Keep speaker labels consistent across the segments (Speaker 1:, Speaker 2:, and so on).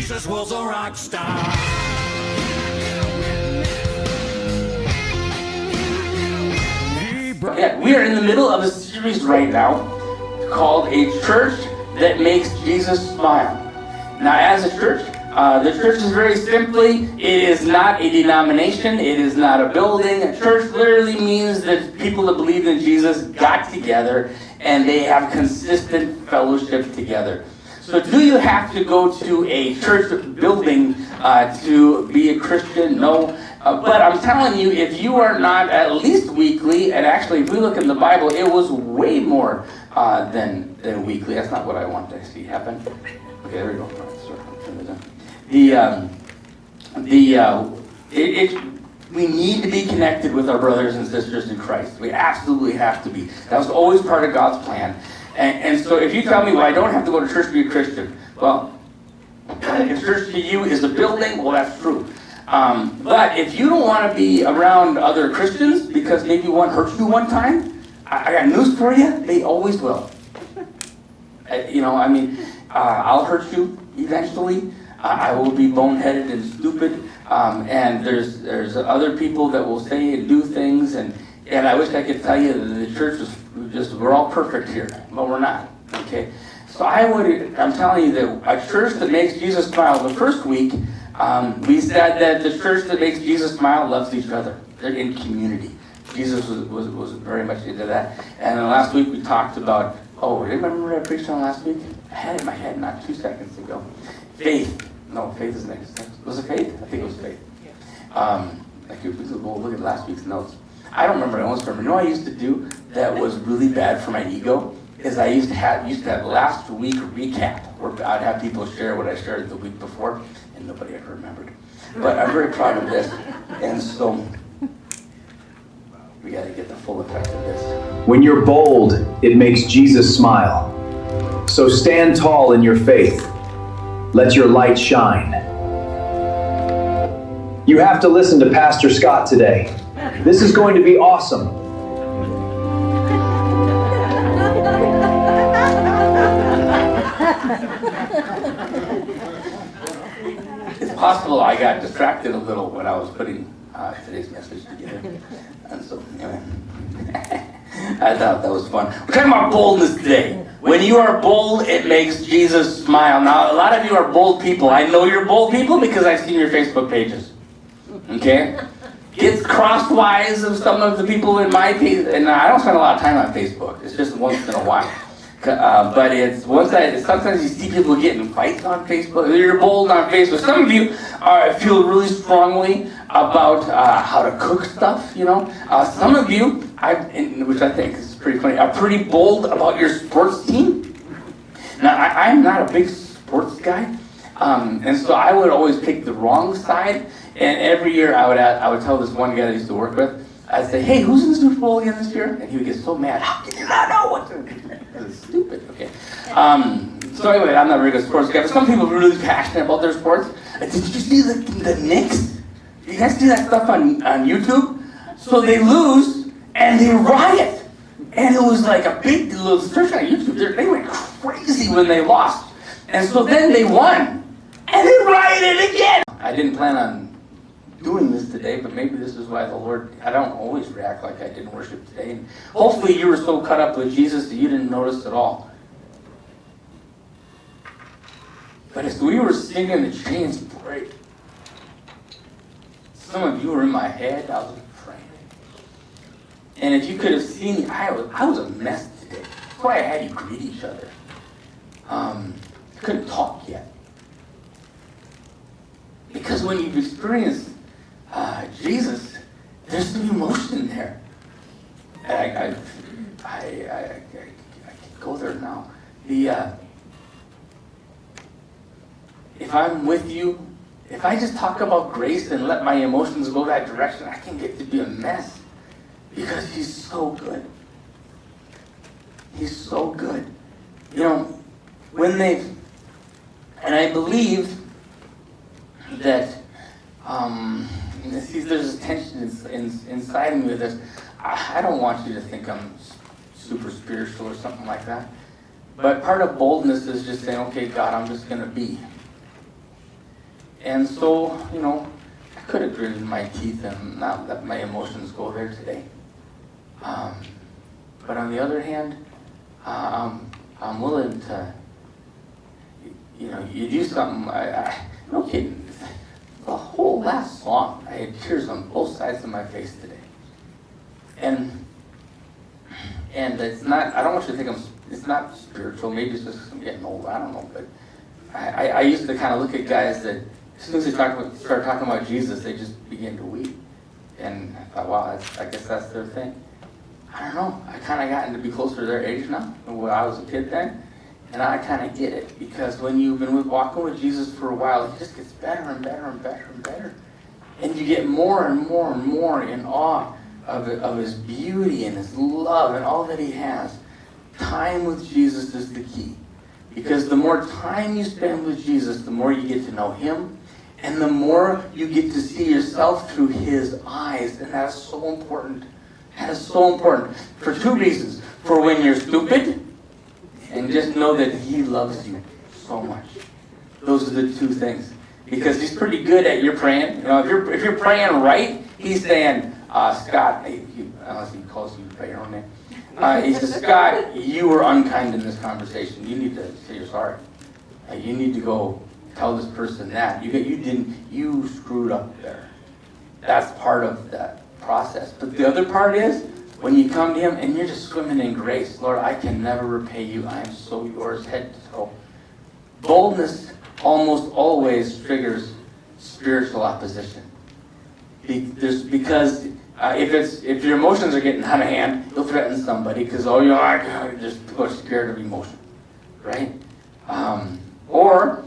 Speaker 1: Jesus was a rock star.
Speaker 2: Yeah, we are in the middle of a series right now called A Church That Makes Jesus Smile. Now, as a church, the church is very simply, it is not a denomination, it is not a building. A church literally means that people that believe in Jesus got together and they have consistent fellowship together. So do you have to go to a church building to be a Christian? No. But I'm telling you, if you are not at least weekly, and actually if we look in the Bible, it was way more than weekly. That's not what I want to see happen. Okay, there we go. We need to be connected with our brothers and sisters in Christ. We absolutely have to be. That was always part of God's plan. And so if you tell me, well, I don't have to go to church to be a Christian, well, if church to you is a building, well, that's true. But if you don't want to be around other Christians because maybe one hurt you one time, I got news for you, they always will. I'll hurt you eventually. I will be boneheaded and stupid. And there's other people that will say and do things, and I wish I could tell you that the church is we're all perfect here, but we're not, okay? So I'm telling you that a church that makes Jesus smile, the first week, we said that the church that makes Jesus smile loves each other. They're in community. Jesus was very much into that. And then last week we talked about, remember what I preached on last week? I had it in my head not 2 seconds ago. Faith. No, faith is next. Was it faith? I think it was faith. We'll look at last week's notes. I don't remember. I almost remember. You know what I used to do that was really bad for my ego? Is I used to have last week recap, where I'd have people share what I shared the week before, and nobody ever remembered. But I'm very proud of this, and so we got to get the full effect of this.
Speaker 3: When you're bold, it makes Jesus smile. So stand tall in your faith. Let your light shine. You have to listen to Pastor Scott today. This is going to be awesome.
Speaker 2: It's possible I got distracted a little when I was putting today's message together. And so, anyway, I thought that was fun. We're talking about boldness today. When you are bold, it makes Jesus smile. Now, a lot of you are bold people. I know you're bold people because I've seen your Facebook pages. Okay? It's crosswise of some of the people in my page, and I don't spend a lot of time on Facebook. It's just once in a while. But it's sometimes you see people getting fights on Facebook. You're bold on Facebook. Some of you feel really strongly about how to cook stuff. Some of you, which I think is pretty funny, are pretty bold about your sports team. Now, I'm not a big sports guy, and so I would always pick the wrong side. And every year I would tell this one guy that I used to work with, I'd say, hey, who's in the Super Bowl again this year? And he would get so mad. How can you not know what to do? It's stupid, okay. So anyway, I'm not a very good sports guy, but some people are really passionate about their sports. Did you see the Knicks? You guys see that stuff on YouTube? So they lose, and they riot. And it was like a big little search on YouTube. They went crazy when they lost. And so then they won. And they rioted again. I didn't plan on doing this today, but maybe this is why the Lord, I don't always react like I did in worship today. And hopefully you were so caught up with Jesus that you didn't notice at all. But as we were singing, the chains break. Some of you were in my head, I was praying. And if you could have seen me, I was a mess today. That's why I had you greet each other. I couldn't talk yet. Because when you've experienced Jesus, there's some emotion there. And I can go there now. If I'm with you, if I just talk about grace and let my emotions go that direction, I can get to be a mess. Because he's so good. He's so good. And I believe that there's a tension inside of me with this. I don't want you to think I'm super spiritual or something like that. But part of boldness is just saying, okay, God, I'm just going to be. And so, I could have gritted my teeth and not let my emotions go there today. But on the other hand, I'm willing to, you do something, no kidding, the whole last song, I had tears on both sides of my face today. And it's not, I don't want you to think it's not spiritual, maybe it's just I'm getting old, I don't know, but I used to kind of look at guys that, as soon as they start talking about Jesus, they just begin to weep. And I thought, wow, I guess that's their thing. I don't know, I kind of gotten to be closer to their age now than when I was a kid then. And I kind of get it, because when you've been walking with Jesus for a while, it just gets better and better and better and better. And you get more and more and more in awe of his beauty and his love and all that he has. Time with Jesus is the key. Because the more time you spend with Jesus, the more you get to know him, and the more you get to see yourself through his eyes. And that's so important. That is so important for two reasons. For when you're stupid, and just know that he loves you so much. Those are the two things. Because he's pretty good at your praying. If you're praying right, he's saying, Scott, unless he calls you by your own name, he says, Scott, you were unkind in this conversation. You need to say you're sorry. You need to go tell this person that. You screwed up there. That's part of that process. But the other part is, when you come to him and you're just swimming in grace, Lord, I can never repay you. I am so yours, head to toe. Boldness almost always triggers spiritual opposition. Because if your emotions are getting out of hand, you'll threaten somebody because you're just scared of emotion, right? Or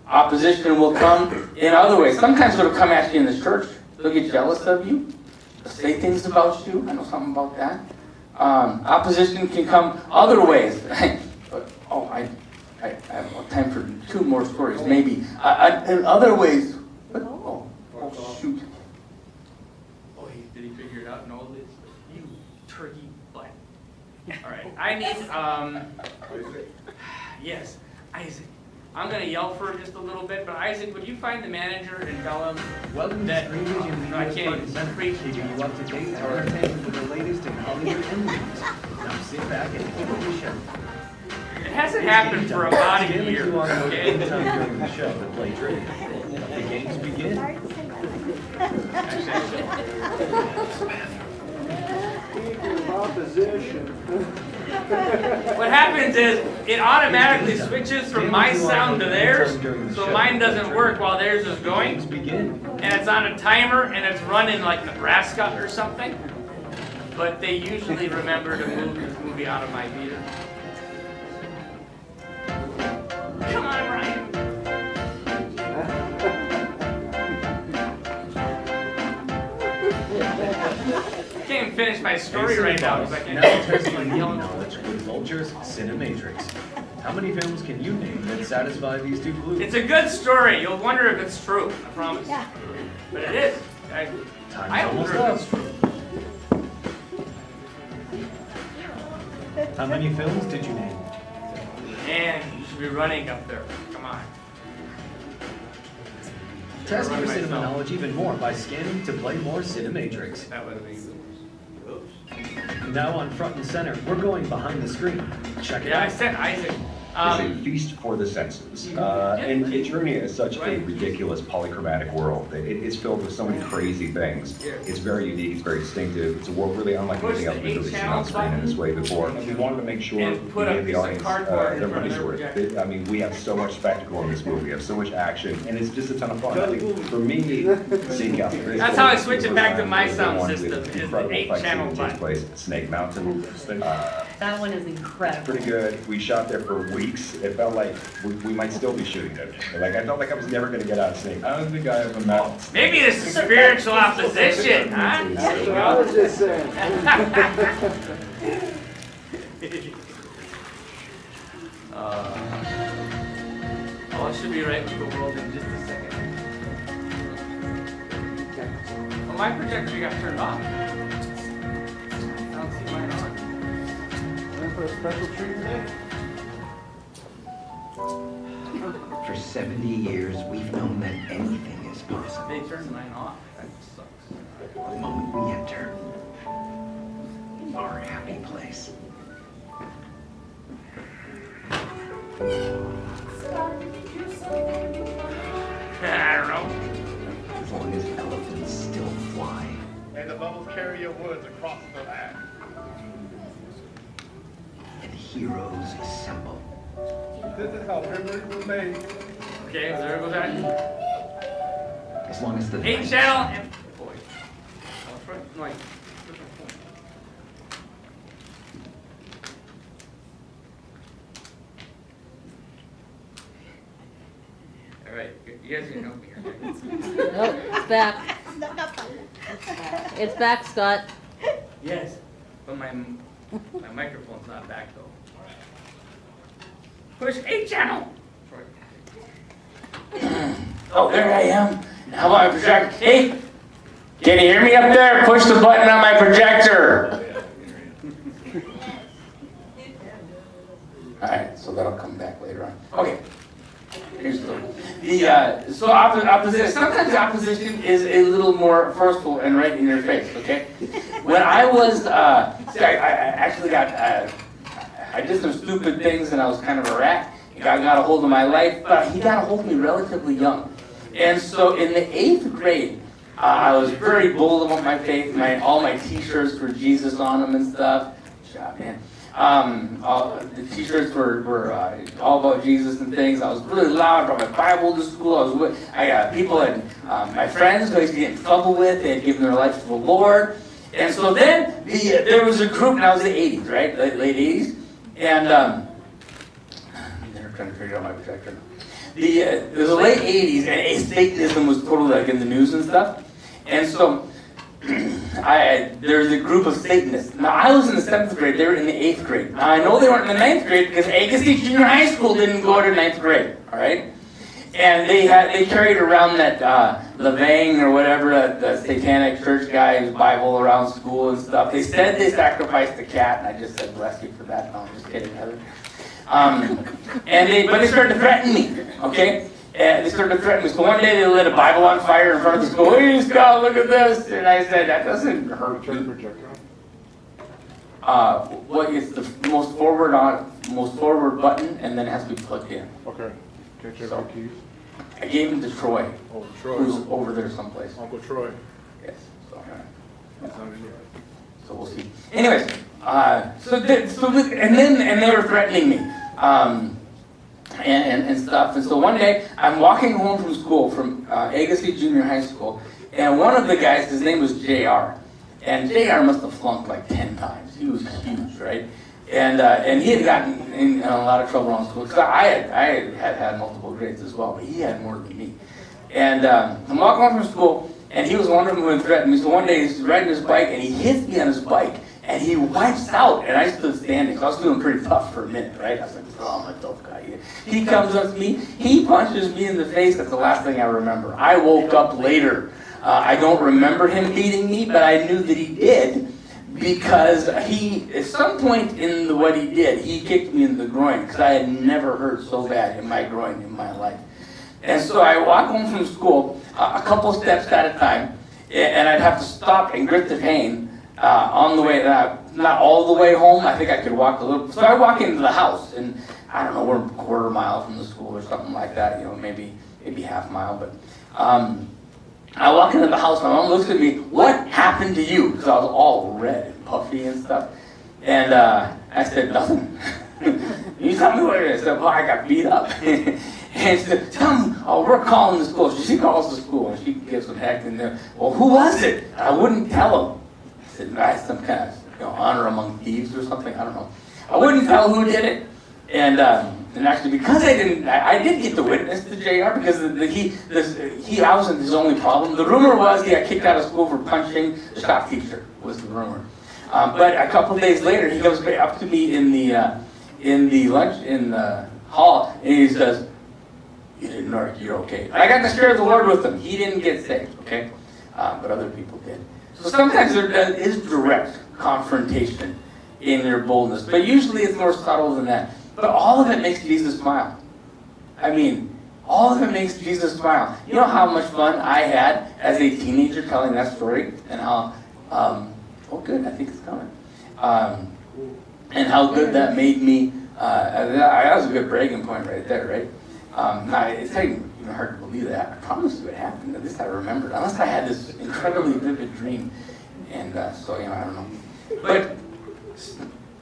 Speaker 2: opposition will come in other ways. Sometimes it'll come at you in the church. They'll get jealous of you. They'll say things about you. I know something about that. Opposition can come other ways. But, I have time for 2 more stories, maybe. In other ways. But, shoot.
Speaker 1: Did he figure it out? No, you turkey butt. All right. I need, yes, Isaac. I'm going to yell for just a little bit, but Isaac, would you find the manager and tell him
Speaker 4: Welcome
Speaker 1: that
Speaker 4: to Screenage in
Speaker 1: no, I can't even preach.
Speaker 4: keeping you up to date and entertained with the latest in Hollywood and movies. Now sit back and enjoy the show.
Speaker 1: It hasn't happened for about a
Speaker 4: Stanley
Speaker 1: year.
Speaker 4: Q on note
Speaker 1: Okay?
Speaker 4: anytime during the show to play trivia. The games begin.
Speaker 5: Opposition.
Speaker 1: What happens is it automatically switches from my sound to theirs, so mine doesn't work while theirs is going.
Speaker 4: Games begin.
Speaker 1: And it's on a timer, and it's running like Nebraska or something. But they usually remember to move this movie out of my theater. Come on, Ryan. I can't even finish my story right now because I
Speaker 4: Now
Speaker 1: can't.
Speaker 4: testing your knowledge with Vulture's Cinematrix. How many films can you name that satisfy these two clues?
Speaker 1: It's a good story. You'll wonder if it's true. I promise. Yeah. But it is. I
Speaker 4: Time's almost
Speaker 1: wonder if
Speaker 4: up.
Speaker 1: it's true.
Speaker 4: How many films did you name?
Speaker 1: Man, you should be running up there. Come on.
Speaker 4: Test your
Speaker 1: Run
Speaker 4: cinema
Speaker 1: myself.
Speaker 4: knowledge even more by scanning to play more Cinematrix.
Speaker 1: That would be.
Speaker 4: Now on front and center, we're going behind the screen. Check it
Speaker 1: Yeah, I
Speaker 4: out.
Speaker 1: said Isaac.
Speaker 6: It's a feast for the senses. And Germany is such a ridiculous polychromatic world. It's filled with so many crazy things. It's very unique, it's very distinctive. It's a world really unlike anything else we've really seen on screen in this way before. And we wanted to make sure
Speaker 1: And
Speaker 6: we
Speaker 1: put a
Speaker 6: gave the
Speaker 1: piece of
Speaker 6: audience
Speaker 1: cardboard in
Speaker 6: their
Speaker 1: front of
Speaker 6: money's
Speaker 1: their
Speaker 6: worth.
Speaker 1: projector.
Speaker 6: I mean, we have so much spectacle in this movie, we have so much action, and it's just a ton of fun. I think for me, seeing out the
Speaker 1: That's how I switch it back to my sound system, is the
Speaker 6: incredible
Speaker 1: 8-channel
Speaker 6: fight scene that takes
Speaker 1: button.
Speaker 6: place at Snake Mountain.
Speaker 7: That one is incredible.
Speaker 6: Pretty good. We shot there for weeks. It felt like we might still be shooting it. Like I felt like I was never going to get out of Snake. I don't think I ever met.
Speaker 1: Maybe this is spiritual opposition, huh? There
Speaker 5: That's
Speaker 1: you
Speaker 5: what I
Speaker 1: go.
Speaker 5: was just saying.
Speaker 1: All should be right with the world in just a second. Well, my projector got turned off. I don't see mine on.
Speaker 5: Waiting for a special treat today? For 70 years, we've known that anything is possible.
Speaker 1: They turned mine off. That sucks.
Speaker 5: The moment we enter our happy place.
Speaker 1: I don't know.
Speaker 5: As long as elephants still fly.
Speaker 8: And the bubbles carry your words across the land.
Speaker 5: And heroes assemble.
Speaker 8: This is how memories were made.
Speaker 1: Okay, so there goes that.
Speaker 5: As long as the
Speaker 1: 8
Speaker 5: night-
Speaker 1: channel and boy. That's right. Like, all right, you guys didn't know me. Right?
Speaker 9: Nope, it's back. It's back, Scott.
Speaker 1: Yes, but my microphone's not back though. Push 8 channel.
Speaker 2: Oh, there I am. How about my projector? Hey, can you hear me up there? Push the button on my projector. All right, so that'll come back later on. Okay. Here's the opposition. Sometimes opposition is a little more forceful and right in your face. Okay. When I was, I actually got, I did some stupid things and I was kind of a rat. God got a hold of my life, but He got a hold of me relatively young. And so in the 8th grade, I was very bold about my faith. All my T-shirts were Jesus on them and stuff. Good job, man. The T-shirts were all about Jesus and things. I was really loud. I brought my Bible to school. People had my friends who I used to get in trouble with. They had given their life to the Lord. And so then there was a group, and I was in the 80s, right, late 80s, and they're trying to figure out my projector. It was the late 80s, and Satanism was totally like in the news and stuff. And so there's a group of Satanists. Now, I was in the 7th grade. They were in the 8th grade. Now, I know they weren't in the 9th grade because Agassiz Junior High School didn't go to 9th grade, all right? And they carried around that Levang or whatever, the satanic church guy's Bible around school and stuff. They said they sacrificed a cat, and I just said, bless you for that. No, I'm just kidding, Heather. But they started to threaten me, okay? And they started to threaten me. So one day they lit a Bible on fire in front of the school. Hey, Scott, look at this. And I said, that doesn't hurt me. It's the most forward button, and then it has to be plugged in.
Speaker 8: Okay. Can't you have your keys?
Speaker 2: I gave them to Troy,
Speaker 8: Oh, Troy.
Speaker 2: who's over there someplace.
Speaker 8: Uncle Troy.
Speaker 2: Yes. So,
Speaker 8: He's not in here.
Speaker 2: so we'll see. Anyways, and they were threatening me. And stuff. And so one day, I'm walking home from school, from Agassiz Junior High School, and one of the guys, his name was JR. And JR must have flunked like 10 times. He was huge, right? And he had gotten in a lot of trouble on school. Because I had multiple grades as well, but he had more than me. And I'm walking home from school, and he was one of them who had threatened me. So one day, he's riding his bike, and he hits me on his bike. And he wipes out, and I stood standing. So I was feeling pretty tough for a minute, right? I was like, oh, I'm a tough guy here. He comes up to me, he punches me in the face. That's the last thing I remember. I woke up later. I don't remember him beating me, but I knew that he did because at some point in what he did, he kicked me in the groin because I had never hurt so bad in my groin in my life. And so I walk home from school a couple steps at a time, and I'd have to stop and grit the pain. On the way, not all the way home. I think I could walk a little. So I walk into the house, and I don't know, we're a quarter mile from the school or something like that. Maybe half mile. But I walk into the house. My mom looks at me. What happened to you? Because I was all red and puffy and stuff. And I said nothing. You tell me what it is. I said, well, I got beat up. And she said, tell me. Oh, we're calling the school. She calls the school, and she gives some heck in there. Well, who was it? And I wouldn't tell them. Some kind of honor among thieves or something. I don't know. I wouldn't tell who did it, and actually because I did get to witness the JR because I wasn't his only problem. The rumor was he got kicked out of school for punching the shop teacher. Was the rumor. But a couple of days later, he comes up to me in the hall, and he says, "You didn't know you're okay." I got the Spirit of the Lord with him. He didn't get saved, okay, but other people did. So sometimes there is direct confrontation in your boldness, but usually it's more subtle than that. But all of it makes Jesus smile. I mean, All of it makes Jesus smile. You know how much fun I had as a teenager telling that story, and how, oh good, I think it's coming. And how good that made me. That was a good bragging point right there, right? Now, it's even hard to believe that. I promise you it happened. At least I remembered. Unless I had this incredibly vivid dream. And so, I don't know. But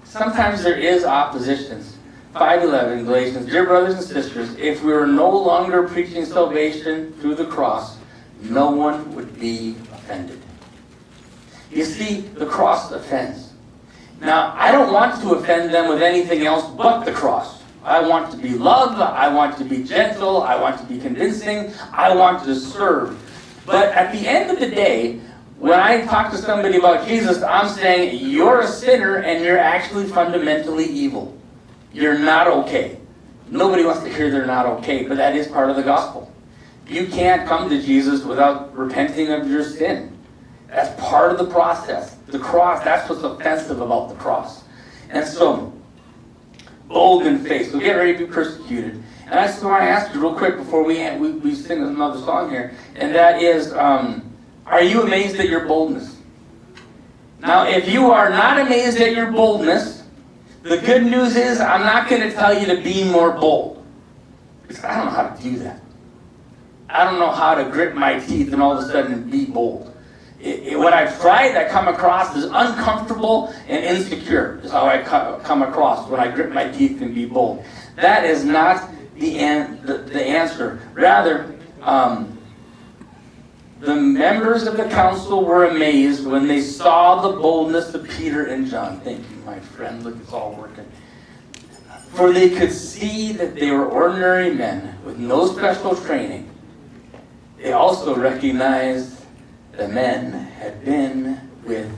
Speaker 2: sometimes there is oppositions. 5:11, Galatians, dear brothers and sisters, if we were no longer preaching salvation through the cross, no one would be offended. You see, the cross offends. Now, I don't want to offend them with anything else but the cross. I want to be loved, I want to be gentle, I want to be convincing, I want to serve. But at the end of the day, when I talk to somebody about Jesus, I'm saying, you're a sinner and you're actually fundamentally evil. You're not okay. Nobody wants to hear they're not okay, but that is part of the gospel. You can't come to Jesus without repenting of your sin. That's part of the process. The cross, that's what's offensive about the cross. And so, bold in faith. So get ready to be persecuted. And I just want to ask you real quick before we sing another song here, and that is, are you amazed at your boldness? Now, if you are not amazed at your boldness, the good news is I'm not going to tell you to be more bold. Because I don't know how to do that. I don't know how to grit my teeth and all of a sudden be bold. What I've tried, I come across as uncomfortable and insecure. Is how I come across when I grit my teeth and be bold. That is not the answer. Rather, the members of the council were amazed when they saw the boldness of Peter and John. Thank you, my friend. Look, it's all working. For they could see that they were ordinary men with no special training. They also recognized the men had been with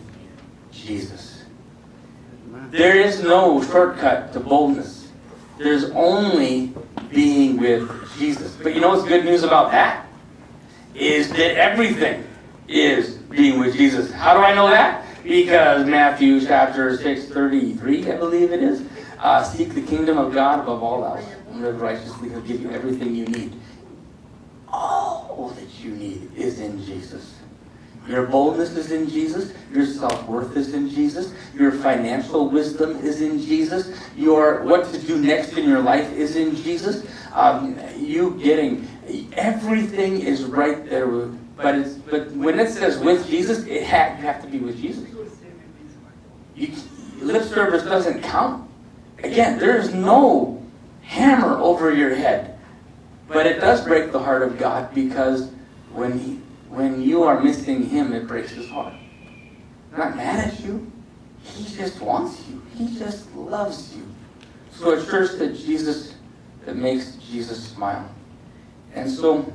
Speaker 2: Jesus. There is no shortcut to boldness. There's only being with Jesus. But you know what's good news about that? Is that everything is being with Jesus. How do I know that? Because Matthew chapter 6:33, I believe it is. Seek the kingdom of God above all else, and live righteously. He'll give you everything you need. All that you need is in Jesus. Your boldness is in Jesus. Your self-worth is in Jesus. Your financial wisdom is in Jesus. Your what to do next in your life is in Jesus. Everything is right there. But when it says with Jesus, you have to be with Jesus. Lip service doesn't count. Again, there is no hammer over your head. But it does break the heart of God, because when you are missing Him, it breaks His heart. He's not mad at you. He just wants you. He just loves you. So it's first that makes Jesus smile. And so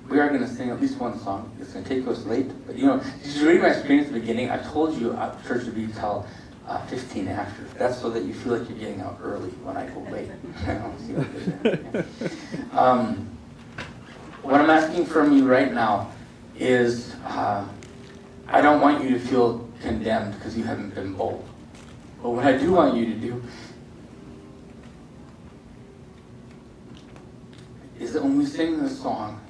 Speaker 2: we are going to sing at least one song. It's going to take us late. But did you read my screen at the beginning? I told you church would be till 15 after. That's so that you feel like you're getting out early when I go late. What I'm asking from you right now is, I don't want you to feel condemned because you haven't been bold. But what I do want you to do is that when we sing this song,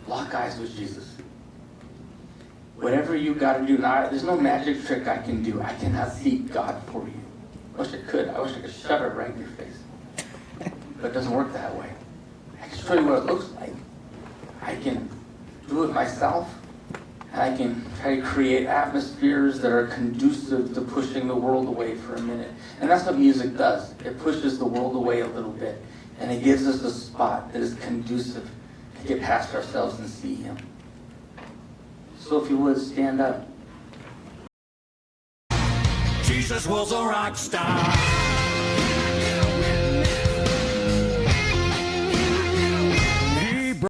Speaker 2: lock eyes with Jesus. Whatever you got to do, now, there's no magic trick I can do. I cannot seek God for you. I wish I could. I wish I could shove it right in your face. But it doesn't work that way. I can show you what it looks like. I can do it myself. And I can try to create atmospheres that are conducive to pushing the world away for a minute. And that's what music does. It pushes the world away a little bit. And it gives us a spot that is conducive to get past ourselves and see Him. So if you would, stand up.
Speaker 9: Jesus was a rock star.